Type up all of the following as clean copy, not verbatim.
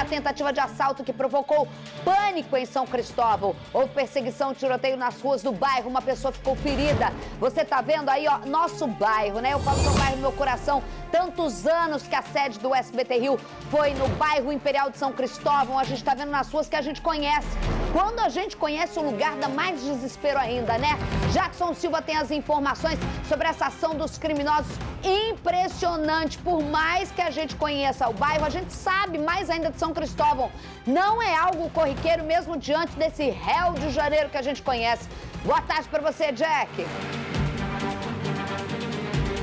a tentativa de assalto que provocou pânico em São Cristóvão. Houve perseguição, tiroteio nas ruas do bairro, uma pessoa ficou ferida. Você tá vendo aí, ó, nosso bairro, né? Eu falo do bairro do meu coração. Tantos anos que a sede do SBT Rio foi no bairro Imperial de São Cristóvão. A gente tá vendo nas ruas que a gente conhece. Quando a gente conhece o lugar, dá mais desespero ainda, né? Jackson Silva tem as informações sobre essa ação dos criminosos. Impressionante. Por mais que a gente conheça o bairro, a gente sabe mais ainda de São Cristóvão. Não é algo corriqueiro mesmo diante desse Rio de Janeiro que a gente conhece. Boa tarde para você, Jack.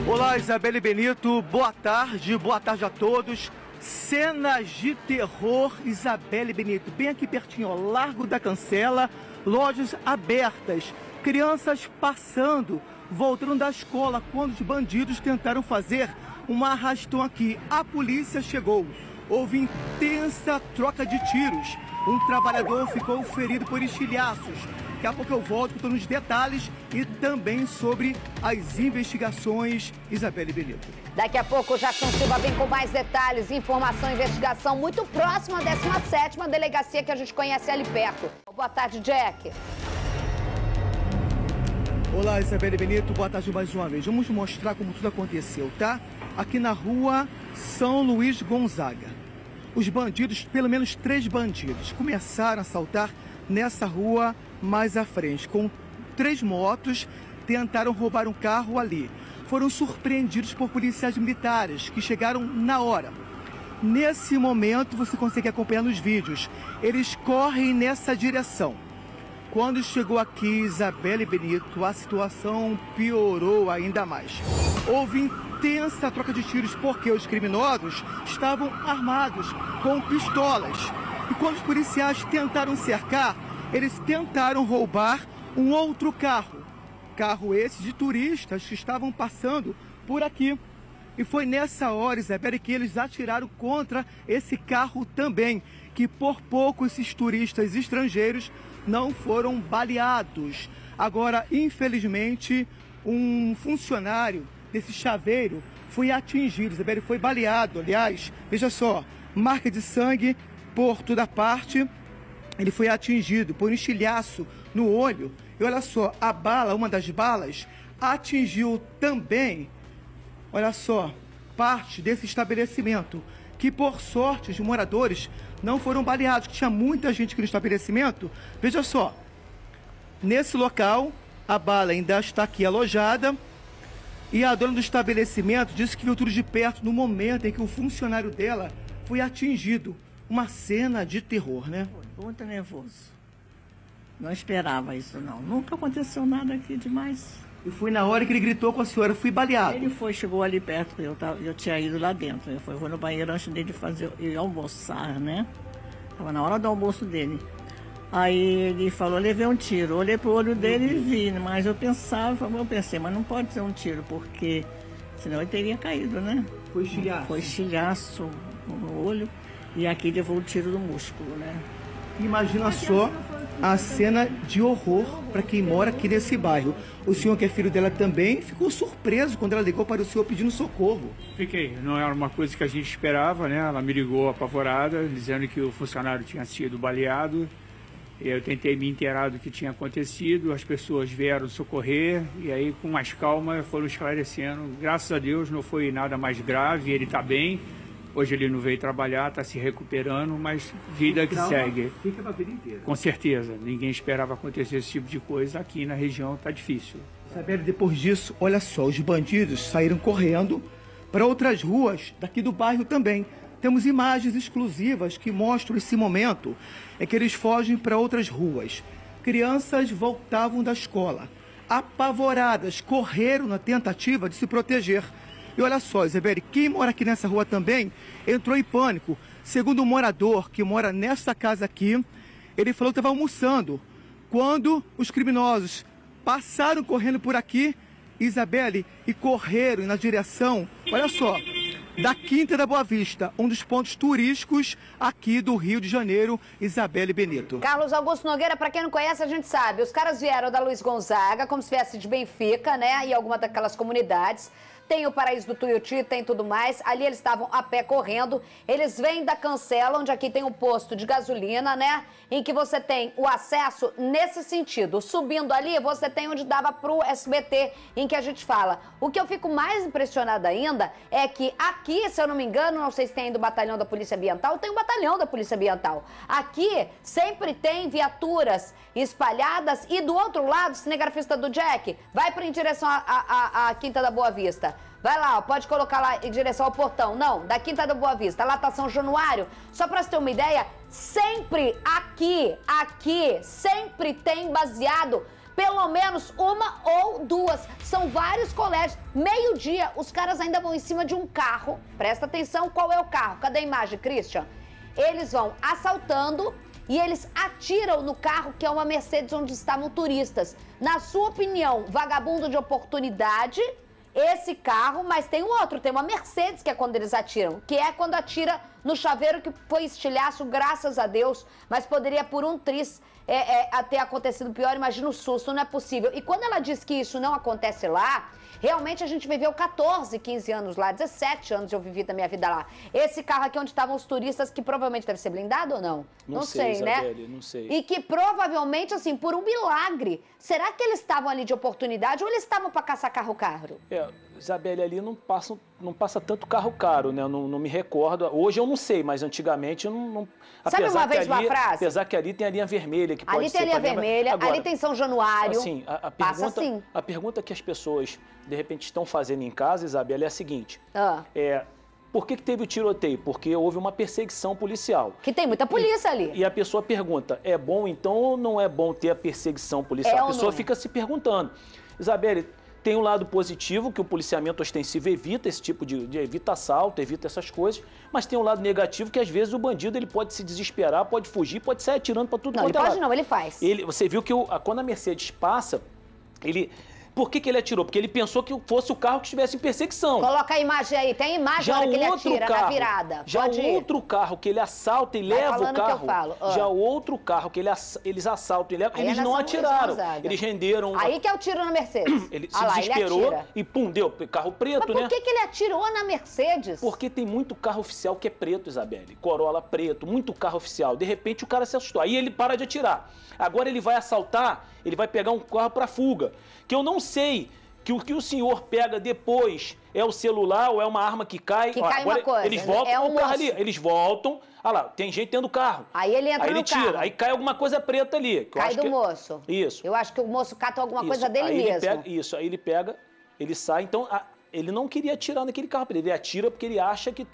Olá, Isabelle Benito, boa tarde a todos. Cenas de terror, Isabelle Benito, bem aqui pertinho, ó, Largo da Cancela, lojas abertas, crianças passando, voltando da escola, quando os bandidos tentaram fazer uma arrastão aqui. A polícia chegou, houve intensa troca de tiros, um trabalhador ficou ferido por estilhaços. Daqui a pouco eu volto com os detalhes e também sobre as investigações, Isabelle Benito. Daqui a pouco o Jackson Silva vem com mais detalhes, informação e investigação muito próxima à 17ª delegacia que a gente conhece ali perto. Boa tarde, Jack. Olá, Isabelle Benito, boa tarde mais uma vez. Vamos mostrar como tudo aconteceu, tá? Aqui na rua São Luís Gonzaga. Os bandidos, pelo menos 3 bandidos, começaram a assaltar nessa rua mais à frente. Com 3 motos, tentaram roubar um carro ali. Foram surpreendidos por policiais militares que chegaram na hora. Nesse momento, você consegue acompanhar nos vídeos. Eles correm nessa direção. Quando chegou aqui Isabelle Benito, a situação piorou ainda mais. Houve intensa troca de tiros porque os criminosos estavam armados com pistolas. E quando os policiais tentaram cercar, eles tentaram roubar um outro carro. Carro esse de turistas que estavam passando por aqui. E foi nessa hora, Isabelle, que eles atiraram contra esse carro também, que por pouco esses turistas estrangeiros não foram baleados. Agora, infelizmente, um funcionário desse chaveiro foi atingido, Isabelle, foi baleado. Aliás, veja só, marca de sangue por toda parte. Ele foi atingido por um estilhaço no olho. E olha só, a bala, uma das balas, atingiu também, olha só, parte desse estabelecimento, que por sorte os moradores não foram baleados, que tinha muita gente aqui no estabelecimento. Veja só, nesse local, a bala ainda está aqui alojada, e a dona do estabelecimento disse que viu tudo de perto no momento em que o funcionário dela foi atingido. Uma cena de terror, né? Muito nervoso. Não esperava isso, não. Nunca aconteceu nada aqui demais. E foi na hora que ele gritou com a senhora, fui baleado. Ele chegou ali perto, eu tinha ido lá dentro. Eu vou no banheiro antes dele ir almoçar, né? Estava na hora do almoço dele. Aí ele falou, levei um tiro. Olhei pro olho dele e vi, mas eu pensei, mas não pode ser um tiro, porque senão ele teria caído, né? Foi estilhaço? Foi estilhaço no olho. E aqui levou o tiro do músculo, né? Imagina só a cena de horror para quem mora aqui nesse bairro. O senhor, que é filho dela também, ficou surpreso quando ela ligou para o senhor pedindo socorro. Fiquei. Não era uma coisa que a gente esperava, né? Ela me ligou apavorada, dizendo que o funcionário tinha sido baleado. Eu tentei me inteirar do que tinha acontecido, as pessoas vieram socorrer e aí com mais calma foram esclarecendo. Graças a Deus não foi nada mais grave, ele está bem. Hoje ele não veio trabalhar, está se recuperando, mas vida que segue. Fica para a vida inteira. Com certeza, ninguém esperava acontecer esse tipo de coisa. Aqui na região está difícil. Isabelle, depois disso, olha só, os bandidos saíram correndo para outras ruas daqui do bairro também. Temos imagens exclusivas que mostram esse momento em que eles fogem para outras ruas. Crianças voltavam da escola, apavoradas, correram na tentativa de se proteger. E olha só, Isabelle, quem mora aqui nessa rua também entrou em pânico. Segundo um morador que mora nessa casa aqui, ele falou que estava almoçando quando os criminosos passaram correndo por aqui, Isabelle, e correram na direção, olha só, da Quinta da Boa Vista, um dos pontos turísticos aqui do Rio de Janeiro, Isabelle Benito. Carlos Augusto Nogueira, para quem não conhece, a gente sabe, os caras vieram da Luiz Gonzaga, como se viesse de Benfica, né, e alguma daquelas comunidades. tem o Paraíso do Tuiuti, tem tudo mais. Ali eles estavam a pé correndo. Eles vêm da Cancela, onde aqui tem um posto de gasolina, né? Em que você tem o acesso nesse sentido. Subindo ali, você tem onde dava pro SBT, em que a gente fala. O que eu fico mais impressionada ainda é que aqui, se eu não me engano, não sei se tem ainda o batalhão da Polícia Ambiental, tem um batalhão da Polícia Ambiental. Aqui sempre tem viaturas espalhadas e do outro lado, cinegrafista do Jack, vai em direção à Quinta da Boa Vista. Vai lá, ó, pode colocar lá em direção ao portão. Não, da Quinta da Boa Vista. Lá tá São Januário. Só pra você ter uma ideia, sempre aqui, sempre tem baseado pelo menos uma ou duas. São vários colégios. Meio-dia, os caras ainda vão em cima de um carro. Presta atenção, qual é o carro? Cadê a imagem, Christian? Eles vão assaltando e eles atiram no carro, que é uma Mercedes onde estavam turistas. Na sua opinião, vagabundo de oportunidade, esse carro, mas tem um outro, tem uma Mercedes, que é quando eles atiram, que é quando atira no chaveiro, que foi estilhaço, graças a Deus, mas poderia por um triz ter acontecido pior. Imagina o susto, não é possível. E quando ela diz que isso não acontece lá, realmente a gente viveu 14, 15 anos lá, 17 anos eu vivi da minha vida lá. Esse carro aqui onde estavam os turistas, que provavelmente deve ser blindado ou não? Não sei, Isabelle, né? Não sei. E que provavelmente, assim, por um milagre, será que eles estavam ali de oportunidade ou eles estavam para caçar carro caro? Isabelle, ali não passa tanto carro caro, né? Não me recordo. Hoje eu não sei, mas antigamente eu não... Sabe uma vez uma frase? Apesar que ali tem a linha vermelha, que pode ser... Ali tem a linha vermelha, Agora, ali tem São Januário. Assim, passa assim. A pergunta que as pessoas, de repente, estão fazendo em casa, Isabelle, é a seguinte. Por que teve o tiroteio? Porque houve uma perseguição policial. Que tem muita polícia ali. E a pessoa pergunta, é bom então ou não é bom ter a perseguição policial? A pessoa fica se perguntando. Isabelle, tem um lado positivo, que o policiamento ostensivo evita esse tipo evita assalto, evita essas coisas, mas tem um lado negativo, que às vezes o bandido ele pode se desesperar, pode fugir, pode sair atirando para tudo quanto é lado. Não, ele pode não, ele faz. Você viu que quando a Mercedes passa, por que ele atirou? Porque ele pensou que fosse o carro que estivesse em perseguição. Coloca a imagem aí, tem a imagem na hora que ele atira, na virada. Já o outro carro que ele assalta e leva o carro, já o outro carro que eles assaltam e levam, eles não atiraram. Eles renderam. Aí que é o tiro na Mercedes. Ele se desesperou e pum, deu carro preto, né? Mas por que ele atirou na Mercedes? Porque tem muito carro oficial que é preto, Isabelle. Corolla preto, muito carro oficial. De repente o cara se assustou. Aí ele para de atirar. Agora ele vai assaltar, ele vai pegar um carro para fuga. Que eu não sei que o que o senhor pega depois é o celular ou é uma arma que cai. Que cai uma coisa. Eles voltam o carro ali. Eles voltam. Olha lá, tem gente dentro do carro. Aí ele entra no carro. Tira. Aí cai alguma coisa preta ali. Cai do moço. Isso. Eu acho que o moço cata alguma coisa dele mesmo. Aí ele pega, ele sai. Então, ele não queria atirar naquele carro. Ele atira porque ele acha que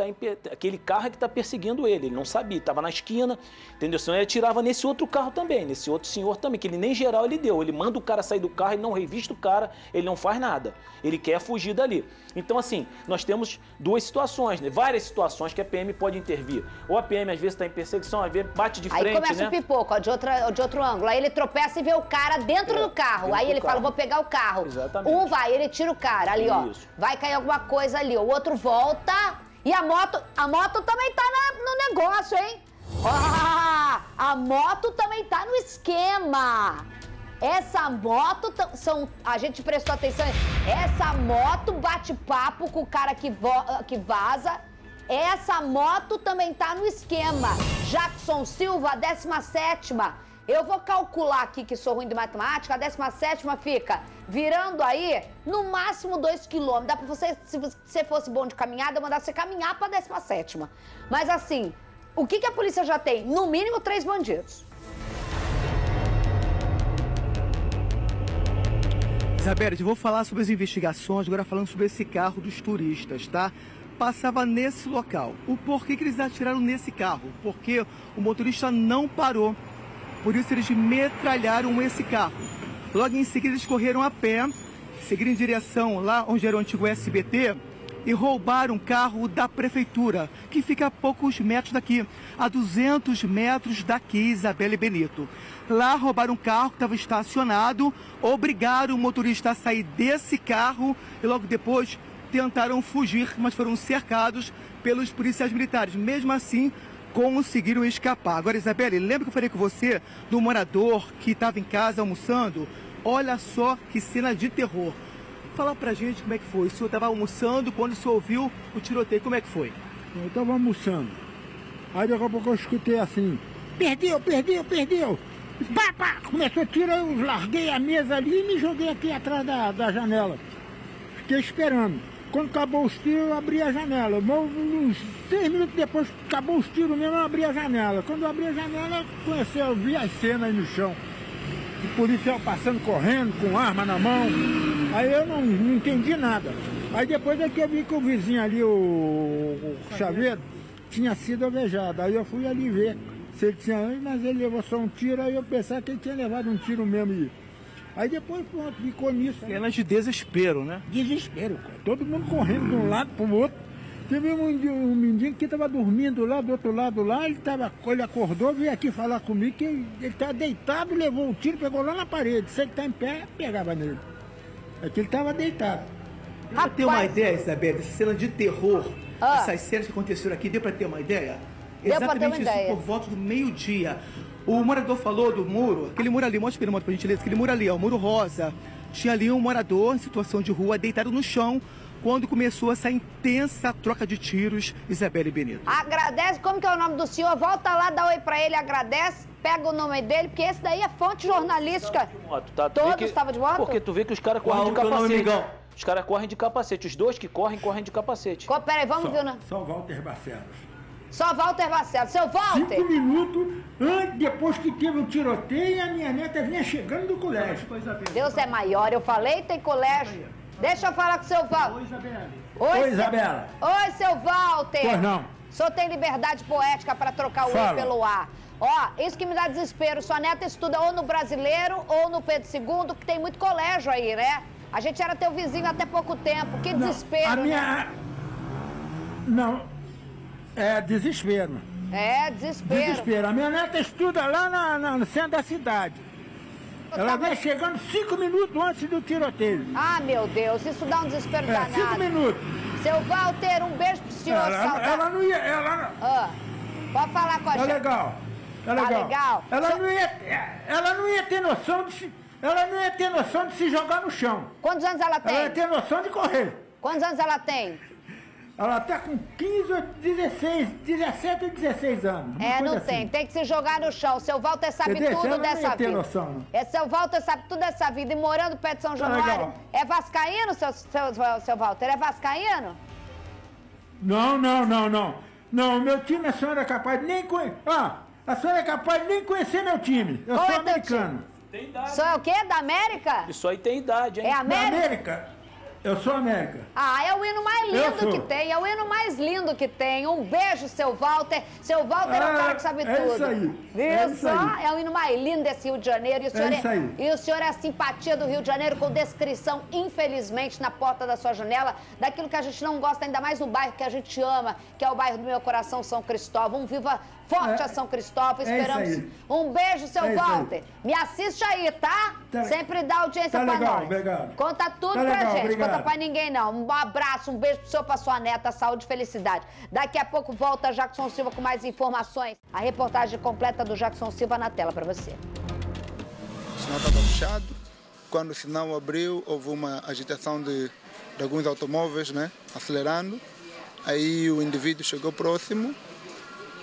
aquele carro é que está perseguindo ele. Ele não sabia, estava na esquina, entendeu? Senão ele atirava nesse outro carro também, nesse outro senhor também, que ele nem geral ele deu. Ele manda o cara sair do carro, ele não revista o cara, ele não faz nada. Ele quer fugir dali. Então, assim, nós temos duas situações, né? Várias situações que a PM pode intervir. Ou a PM, às vezes, está em perseguição, às vezes bate de frente, aí começa né? o pipoco, ó, de outro ângulo. Aí ele tropeça e vê o cara dentro do carro. Aí ele fala, vou pegar o carro. Exatamente. Um vai, ele tira o cara ali, ó. Vai cair alguma coisa ali. O outro volta e a moto também tá no negócio, hein? A moto também tá no esquema. Essa moto, a gente prestou atenção, essa moto bate papo com o cara que vaza. Essa moto também tá no esquema. Jackson Silva, 17ª. Eu vou calcular aqui, que sou ruim de matemática, a 17ª fica virando aí, no máximo 2 quilômetros. Dá pra você, se você fosse bom de caminhada, eu mandar você caminhar pra 17ª. Mas assim, o que a polícia já tem? No mínimo 3 bandidos. Isabelle, eu vou falar sobre as investigações, agora falando sobre esse carro dos turistas, tá? Passava nesse local. O porquê que eles atiraram nesse carro? Porque o motorista não parou. Por isso eles metralharam esse carro. Logo em seguida eles correram a pé, seguiram em direção lá onde era o antigo SBT e roubaram um carro da prefeitura, que fica a poucos metros daqui, a 200 metros daqui, Isabelle Benito. Lá roubaram um carro que estava estacionado, obrigaram o motorista a sair desse carro e logo depois tentaram fugir, mas foram cercados pelos policiais militares. Mesmo assim, conseguiram escapar. Agora, Isabelle, lembra que eu falei com você do morador que estava em casa almoçando? Olha só que cena de terror. Fala pra gente como é que foi. O senhor estava almoçando quando o senhor ouviu o tiroteio. Como é que foi? Eu estava almoçando. Aí daqui a pouco eu escutei assim, perdeu. Pá, pá, começou a tirar, eu larguei a mesa ali e me joguei aqui atrás da janela. Fiquei esperando. Quando acabou os tiros, eu abri a janela. Uns 6 minutos depois, acabou os tiros mesmo, eu abri a janela. Quando eu abri a janela, eu comecei a ouvir as cenas aí no chão. O policial passando, correndo, com arma na mão. Aí eu não entendi nada. Aí depois é que eu vi que o vizinho ali, o Chaveiro, tinha sido alvejado. Aí eu fui ali ver se ele tinha, mas ele levou só um tiro, aí eu pensava que ele tinha levado um tiro mesmo. Aí depois pronto, ficou nisso. Cenas de desespero, né? Desespero, cara. Todo mundo correndo de um lado para o outro. Teve um menino que estava dormindo lá do outro lado lá, ele acordou, veio aqui falar comigo que ele estava deitado, levou um tiro, pegou lá na parede. Se ele está em pé, pegava nele. É que ele estava deitado. Deu pra ter uma ideia, Isabela, dessa cena de terror, essas cenas que aconteceram aqui, deu pra ter uma ideia? Deu pra ter uma isso ideia. por volta do meio-dia. O morador falou do muro, aquele muro ali, mostra pra gentileza, aquele muro ali, ó, o muro rosa. Tinha ali um morador em situação de rua, deitado no chão, quando começou essa intensa troca de tiros, Isabela e Benito. Agradece, como que é o nome do senhor? Volta lá, dá oi pra ele, agradece, pega o nome dele, porque esse daí é fonte jornalística. Todos estavam de moto? Porque tu vê que os caras correm de capacete. Os caras correm de capacete. Os dois que correm de capacete. Peraí, vamos ver, né? Só Walter Barcelos. Só Walter Barcelos. Seu Walter! 5 minutos depois que teve o tiroteio, a minha neta vinha chegando do colégio. Deus é maior, eu falei, tem colégio. Deixa eu falar com o seu Walter. Oi, Isabela. Oi, Isabela. Oi, seu Walter. Pois não. O senhor tem liberdade poética para trocar o oi pelo ar. Ó, isso que me dá desespero. Sua neta estuda ou no Brasileiro ou no Pedro II, que tem muito colégio aí, né? A gente era teu vizinho até pouco tempo. Que desespero, a minha... né? Não, é desespero. É, desespero. Desespero. A minha neta estuda lá no centro da cidade. Ela vem chegando 5 minutos antes do tiroteio. Ah, meu Deus, isso dá um desespero danado. 5 minutos. Seu Walter, um beijo pro senhor. Ela não ia... Pode falar com a gente. É legal. Tá legal? Ela não ia ter noção de se... Ela não ia ter noção de se jogar no chão. Quantos anos ela tem? Ela ia ter noção de correr. Quantos anos ela tem? Ela tá com 15, 16, 17 e 16 anos. Não tem. Tem que se jogar no chão. Seu Walter sabe tudo dessa vida. Noção, Seu Walter sabe tudo dessa vida. E morando perto de São Januário. É vascaíno, seu Walter? É vascaíno? Não. Não, meu time a senhora é capaz de nem conhecer. A senhora é capaz de nem conhecer meu time. Eu sou americano. Tem idade. Sou o quê? Da América? Isso aí tem idade, hein? É América? Da América. Eu sou América. É o hino mais lindo que tem. É o hino mais lindo que tem. Um beijo, seu Walter. Seu Walter é um cara que sabe tudo. Isso aí. Isso é o hino mais lindo desse Rio de Janeiro. E o senhor é a simpatia do Rio de Janeiro, com descrição, infelizmente, na porta da sua janela, daquilo que a gente não gosta, ainda mais no bairro que a gente ama, que é o bairro do meu coração, São Cristóvão. Um viva forte a São Cristóvão. Esperamos. Um beijo, seu Walter. Me assiste aí, tá? Sempre dá audiência pra nós. Obrigado. Conta tudo pra gente. Obrigado. Conta pra ninguém, não. Um abraço, um beijo pro senhor, pra sua neta, saúde e felicidade. Daqui a pouco volta Jackson Silva com mais informações. A reportagem completa do Jackson Silva na tela pra você. O sinal estava fechado. Quando o sinal abriu, houve uma agitação de alguns automóveis, né, acelerando. Aí o indivíduo chegou próximo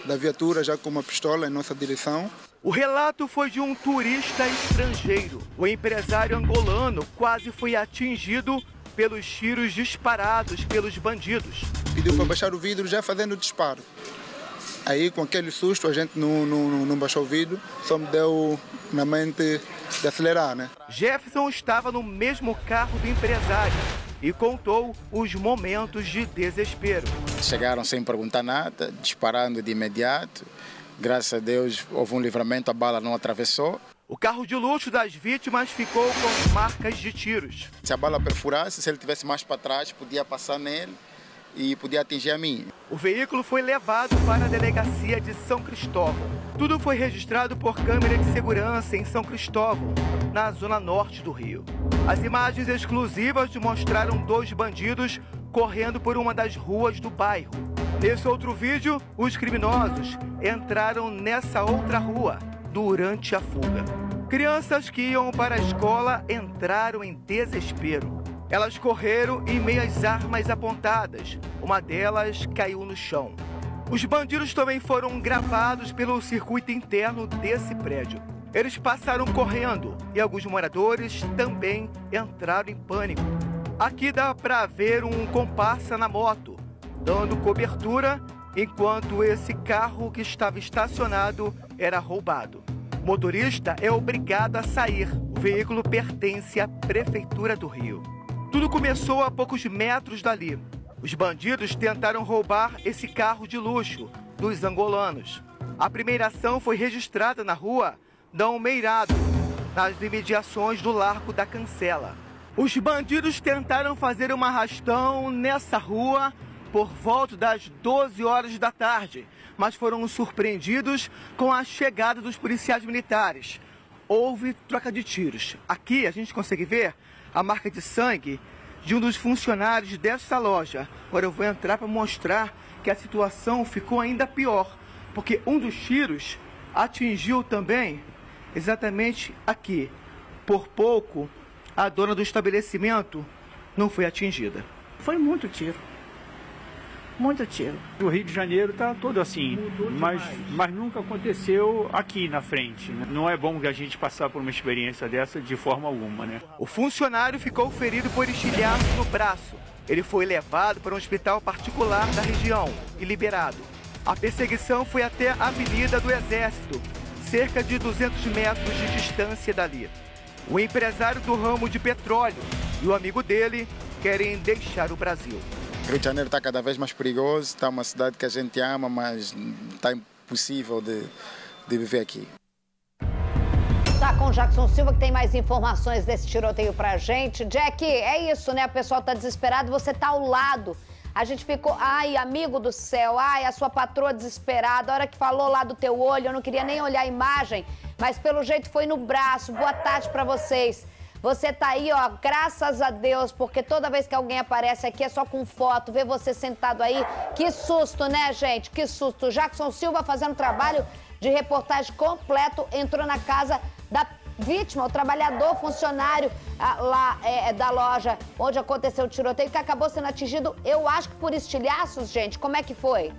da viatura já com uma pistola em nossa direção. O relato foi de um turista estrangeiro. O empresário angolano quase foi atingido pelos tiros disparados pelos bandidos. Pediu para baixar o vidro já fazendo o disparo. Aí com aquele susto a gente não baixou o vidro, só me deu na mente de acelerar, né? Jefferson estava no mesmo carro do empresário e contou os momentos de desespero. Chegaram sem perguntar nada, disparando de imediato. Graças a Deus houve um livramento, a bala não atravessou. O carro de luxo das vítimas ficou com marcas de tiros. Se a bala perfurasse, se ele tivesse mais para trás, podia passar nele e podia atingir a mim. O veículo foi levado para a delegacia de São Cristóvão. Tudo foi registrado por câmera de segurança em São Cristóvão, na zona norte do Rio. As imagens exclusivas mostraram 2 bandidos correndo por uma das ruas do bairro. Nesse outro vídeo, os criminosos entraram nessa outra rua durante a fuga. Crianças que iam para a escola entraram em desespero. Elas correram em meio às armas apontadas. Uma delas caiu no chão. Os bandidos também foram gravados pelo circuito interno desse prédio. Eles passaram correndo e alguns moradores também entraram em pânico. Aqui dá para ver um comparsa na moto, dando cobertura enquanto esse carro que estava estacionado era roubado. O motorista é obrigado a sair. O veículo pertence à Prefeitura do Rio. Tudo começou a poucos metros dali. Os bandidos tentaram roubar esse carro de luxo dos angolanos. A primeira ação foi registrada na rua Dom Meirado, nas imediações do Largo da Cancela. Os bandidos tentaram fazer um arrastão nessa rua por volta das 12 horas da tarde, mas foram surpreendidos com a chegada dos policiais militares. Houve troca de tiros. Aqui a gente consegue ver a marca de sangue de um dos funcionários dessa loja. Agora eu vou entrar para mostrar que a situação ficou ainda pior, porque um dos tiros atingiu também exatamente aqui. Por pouco, a dona do estabelecimento não foi atingida. Foi muito tiro. Muito tiro. O Rio de Janeiro está todo assim, mas nunca aconteceu aqui na frente, né? Não é bom que a gente passar por uma experiência dessa de forma alguma, né? O funcionário ficou ferido por estilhaço no braço. Ele foi levado para um hospital particular da região e liberado. A perseguição foi até a Avenida do Exército, cerca de 200 metros de distância dali. O empresário do ramo de petróleo e o amigo dele querem deixar o Brasil. Rio de Janeiro está cada vez mais perigoso, está uma cidade que a gente ama, mas está impossível de viver aqui. Tá com o Jackson Silva, que tem mais informações desse tiroteio pra gente. Jack, é isso, né? O pessoal tá desesperado, você tá ao lado. A gente ficou, ai, amigo do céu, ai, a sua patroa desesperada. A hora que falou lá do teu olho, eu não queria nem olhar a imagem, mas pelo jeito foi no braço. Boa tarde pra vocês. Você tá aí, ó, graças a Deus, porque toda vez que alguém aparece aqui é só com foto, ver você sentado aí. Que susto, né, gente? Que susto. Jackson Silva fazendo trabalho de reportagem completo, entrou na casa da vítima, o trabalhador, funcionário lá da loja onde aconteceu o tiroteio, que acabou sendo atingido, eu acho que por estilhaços, gente. Como é que foi?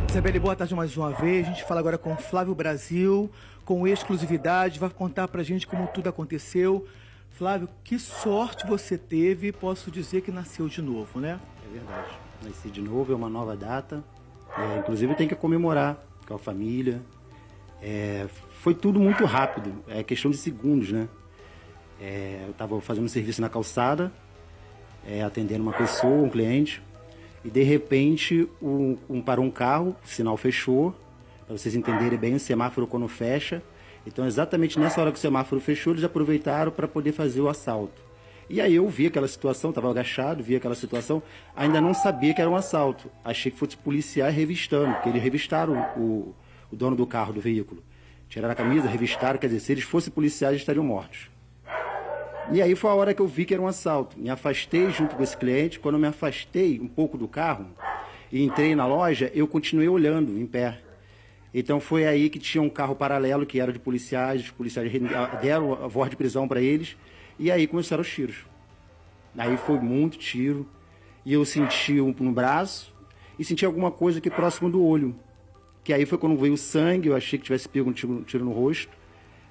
Isabelle, boa tarde mais uma vez. A gente fala agora com Flávio Brasil, com exclusividade, vai contar pra gente como tudo aconteceu. Flávio, que sorte você teve, posso dizer que nasceu de novo, né? É verdade, nasci de novo, é uma nova data, inclusive tem que comemorar com a família. Foi tudo muito rápido, é questão de segundos, né? Eu estava fazendo um serviço na calçada, atendendo uma pessoa, um cliente, e de repente parou um carro, o sinal fechou. Para vocês entenderem bem, o semáforo quando fecha. Então, exatamente nessa hora que o semáforo fechou, eles aproveitaram para poder fazer o assalto. E aí eu vi aquela situação, estava agachado, vi aquela situação, ainda não sabia que era um assalto. Achei que fosse policiais revistando, porque eles revistaram o dono do carro, do veículo. Tiraram a camisa, revistaram, quer dizer, se eles fossem policiais, eles estariam mortos. E aí foi a hora que eu vi que era um assalto. Me afastei junto com esse cliente. Quando eu me afastei um pouco do carro e entrei na loja, eu continuei olhando em pé. Então foi aí que tinha um carro paralelo que era de policiais, os policiais deram a voz de prisão para eles, e aí começaram os tiros. Aí foi muito tiro, e eu senti um no braço e senti alguma coisa aqui próximo do olho. Que aí foi quando veio o sangue, eu achei que tivesse pego um tiro no rosto,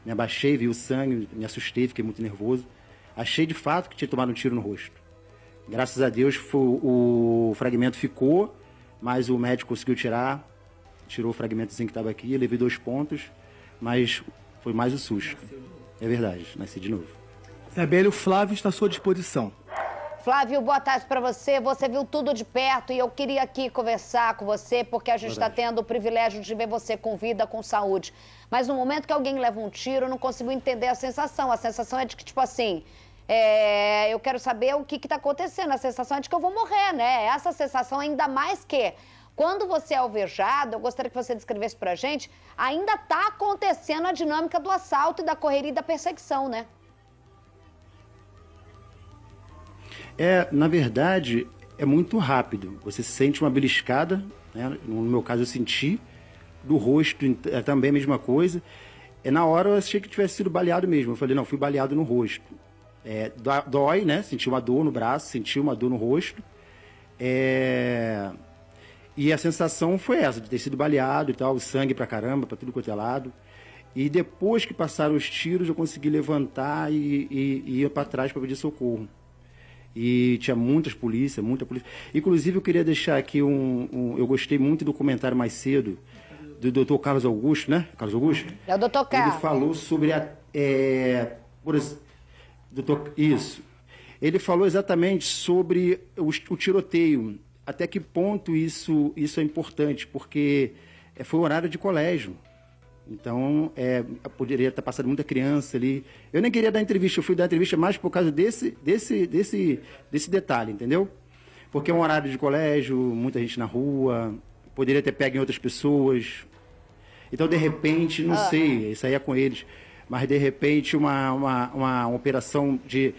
me abaixei, vi o sangue, me assustei, fiquei muito nervoso. Achei de fato que tinha tomado um tiro no rosto. Graças a Deus o fragmento ficou, mas o médico conseguiu tirar. Tirou o fragmentozinho que estava aqui, levei 2 pontos, mas foi mais o susto. É verdade, nasci de novo. Isabelle, o Flávio está à sua disposição. Flávio, boa tarde para você. Você viu tudo de perto e eu queria aqui conversar com você, porque a gente está tendo o privilégio de ver você com vida, com saúde. Mas no momento que alguém leva um tiro, eu não consigo entender a sensação. A sensação é de que, tipo assim, eu quero saber o que está acontecendo. A sensação é de que eu vou morrer, né? Essa sensação, ainda mais que... Quando você é alvejado, eu gostaria que você descrevesse pra gente, ainda tá acontecendo a dinâmica do assalto e da correria e da perseguição, né? Na verdade, é muito rápido. Você sente uma beliscada, né? No meu caso eu senti, do rosto também a mesma coisa. Na hora eu achei que tivesse sido baleado mesmo. Eu falei, não, fui baleado no rosto. Dói, né? Senti uma dor no braço, senti uma dor no rosto. E a sensação foi essa, de ter sido baleado e tal, sangue pra caramba, pra tudo quanto é lado. E depois que passaram os tiros, eu consegui levantar e ir para trás para pedir socorro. E tinha muita polícia. Inclusive, eu queria deixar aqui eu gostei muito do comentário mais cedo do doutor Carlos Augusto, né? Carlos Augusto? É o doutor Carlos. Ele falou sobre isso. Ele falou exatamente sobre o tiroteio. Até que ponto isso é importante, porque foi um horário de colégio. Então, poderia estar passando muita criança ali. Eu nem queria dar entrevista, eu fui dar entrevista mais por causa desse detalhe, entendeu? Porque é um horário de colégio, muita gente na rua, poderia ter pego em outras pessoas. Então, de repente, não sei, isso aí é com eles, mas de repente uma operação de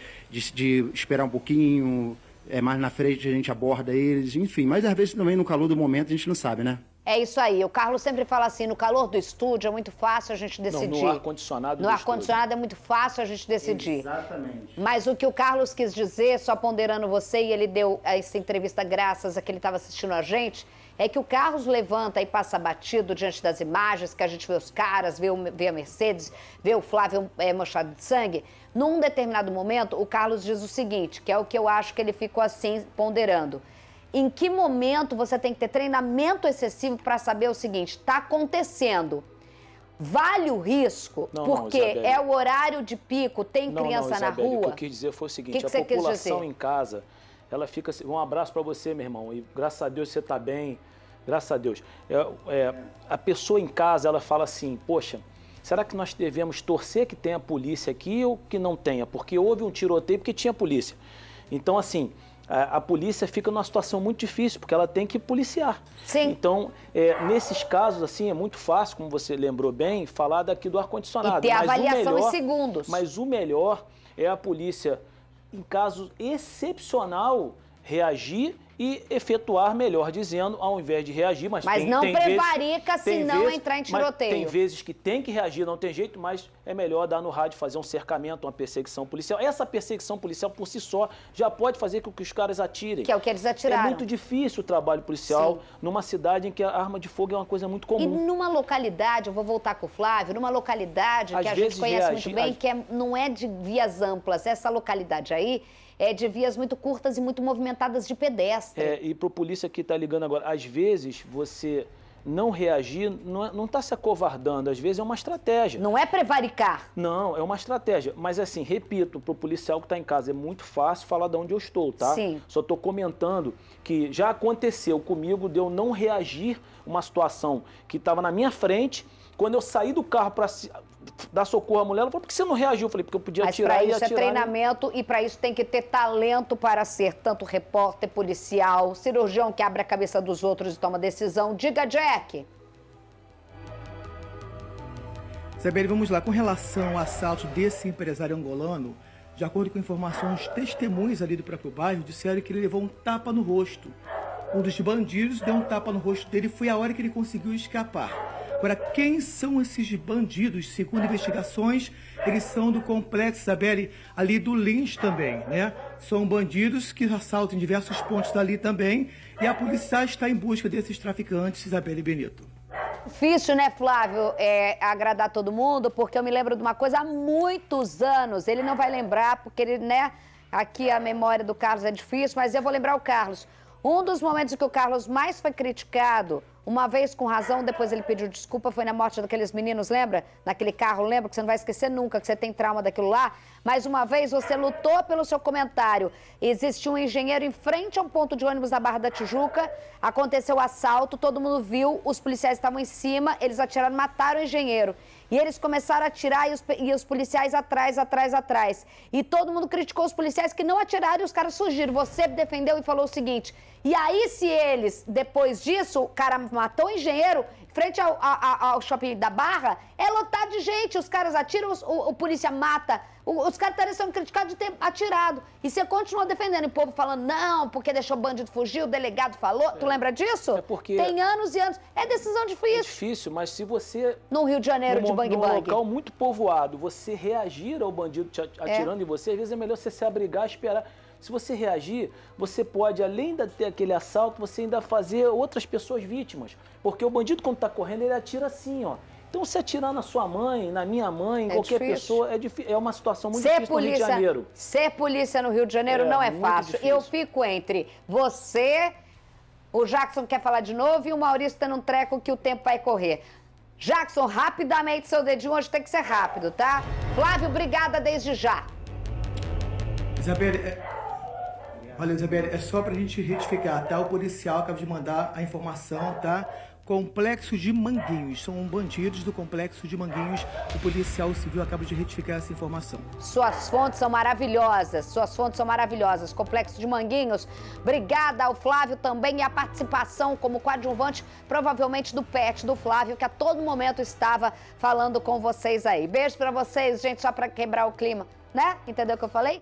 esperar um pouquinho, mais na frente a gente aborda eles, enfim. Mas às vezes também no calor do momento a gente não sabe, né? É isso aí. O Carlos sempre fala assim, no calor do estúdio é muito fácil a gente decidir. Não, no ar-condicionado. No ar-condicionado é muito fácil a gente decidir. Exatamente. Mas o que o Carlos quis dizer, só ponderando você, e ele deu essa entrevista graças a que ele estava assistindo a gente, é que o Carlos levanta e passa batido diante das imagens, que a gente vê os caras, vê a Mercedes, vê o Flávio manchado de sangue. Num determinado momento, o Carlos diz o seguinte, que é o que eu acho que ele ficou assim ponderando. Em que momento você tem que ter treinamento excessivo para saber o seguinte, está acontecendo, vale o risco, porque é o horário de pico, tem criança na rua? O que eu quis dizer foi o seguinte, a população em casa, ela fica assim, um abraço para você, meu irmão, e graças a Deus você está bem, graças a Deus. A pessoa em casa, ela fala assim, poxa, será que nós devemos torcer que tenha polícia aqui ou que não tenha? Porque houve um tiroteio porque tinha polícia. Então, assim, a polícia fica numa situação muito difícil, porque ela tem que policiar. Sim. Então, nesses casos, assim, é muito fácil, como você lembrou bem, falar daqui do ar-condicionado. E ter avaliação em segundos. Mas o melhor é a polícia, em caso excepcional, reagir e efetuar, melhor dizendo, ao invés de reagir. Mas não prevarica se não entrar em tiroteio. Tem vezes que tem que reagir, não tem jeito, mas é melhor dar no rádio, fazer um cercamento, uma perseguição policial. Essa perseguição policial, por si só, já pode fazer com que os caras atirem. Que é o que eles atiraram. É muito difícil o trabalho policial numa cidade em que a arma de fogo é uma coisa muito comum. E numa localidade, eu vou voltar com o Flávio, numa localidade que a gente conhece muito bem, que não é de vias amplas, essa localidade aí é de vias muito curtas e muito movimentadas de pedestre. E para o polícia que está ligando agora, às vezes você não reagir não está se acovardando, às vezes é uma estratégia. Não é prevaricar. Não, é uma estratégia. Mas assim, repito, para o policial que está em casa é muito fácil falar de onde eu estou, tá? Sim. Só estou comentando que já aconteceu comigo de eu não reagir uma situação que estava na minha frente. Quando eu saí do carro para dar socorro à mulher, ela falou, por que você não reagiu? Eu falei, porque eu podia atirar e atirar. Mas para isso é treinamento e para isso tem que ter talento para ser tanto repórter, policial, cirurgião que abre a cabeça dos outros e toma decisão. Diga, Jack. Isabelle, vamos lá. Com relação ao assalto desse empresário angolano, de acordo com informações, testemunhas ali do próprio bairro disseram que ele levou um tapa no rosto. Um dos bandidos deu um tapa no rosto dele e foi a hora que ele conseguiu escapar. Agora, quem são esses bandidos? Segundo investigações, eles são do complexo, Isabelle, ali do Lins também, né? São bandidos que assaltam em diversos pontos dali também. E a polícia está em busca desses traficantes, Isabelle Benito. Difícil, né, Flávio, agradar todo mundo, porque eu me lembro de uma coisa há muitos anos. Ele não vai lembrar, porque ele, né, aqui a memória do Carlos é difícil, mas eu vou lembrar o Carlos. Um dos momentos em que o Carlos mais foi criticado, uma vez com razão, depois ele pediu desculpa, foi na morte daqueles meninos, lembra? Naquele carro, lembra? Que você não vai esquecer nunca, que você tem trauma daquilo lá. Mais uma vez, você lutou pelo seu comentário. Existiu um engenheiro em frente a um ponto de ônibus na Barra da Tijuca, aconteceu o assalto, todo mundo viu, os policiais estavam em cima, eles atiraram, mataram o engenheiro. E eles começaram a atirar e os policiais atrás. E todo mundo criticou os policiais que não atiraram e os caras fugiram. Você defendeu e falou o seguinte, e aí se eles, depois disso, o cara matou um engenheiro, frente ao shopping da Barra, é lotado de gente. Os caras atiram, o polícia mata. Os caras estão sendo criticados de ter atirado. E você continua defendendo. E o povo falando, não, porque deixou o bandido fugir, o delegado falou. Tu lembra disso? É porque... Tem anos e anos. É decisão difícil. É difícil, mas se você... No Rio de Janeiro, de bang-bang. Num local muito povoado, você reagir ao bandido atirando em você, às vezes é melhor você se abrigar, esperar. Se você reagir, você pode, além de ter aquele assalto, você ainda fazer outras pessoas vítimas. Porque o bandido, quando está correndo, ele atira assim, ó. Então, se atirar na sua mãe, na minha mãe, em qualquer pessoa, é uma situação muito difícil no Rio de Janeiro. Ser polícia no Rio de Janeiro não é fácil. Difícil. Eu fico entre você, o Jackson quer falar de novo e o Maurício tá num treco que o tempo vai correr. Jackson, rapidamente, seu dedinho hoje tem que ser rápido, tá? Flávio, obrigada desde já. Isabelle, olha, Isabelle, é só pra gente retificar, tá? O policial acaba de mandar a informação, tá? Complexo de Manguinhos, são bandidos do Complexo de Manguinhos. O policial civil acaba de retificar essa informação. Suas fontes são maravilhosas, Complexo de Manguinhos. Obrigada ao Flávio também e a participação como coadjuvante, provavelmente do pet do Flávio, que a todo momento estava falando com vocês aí. Beijo pra vocês, gente, só pra quebrar o clima, né? Entendeu o que eu falei?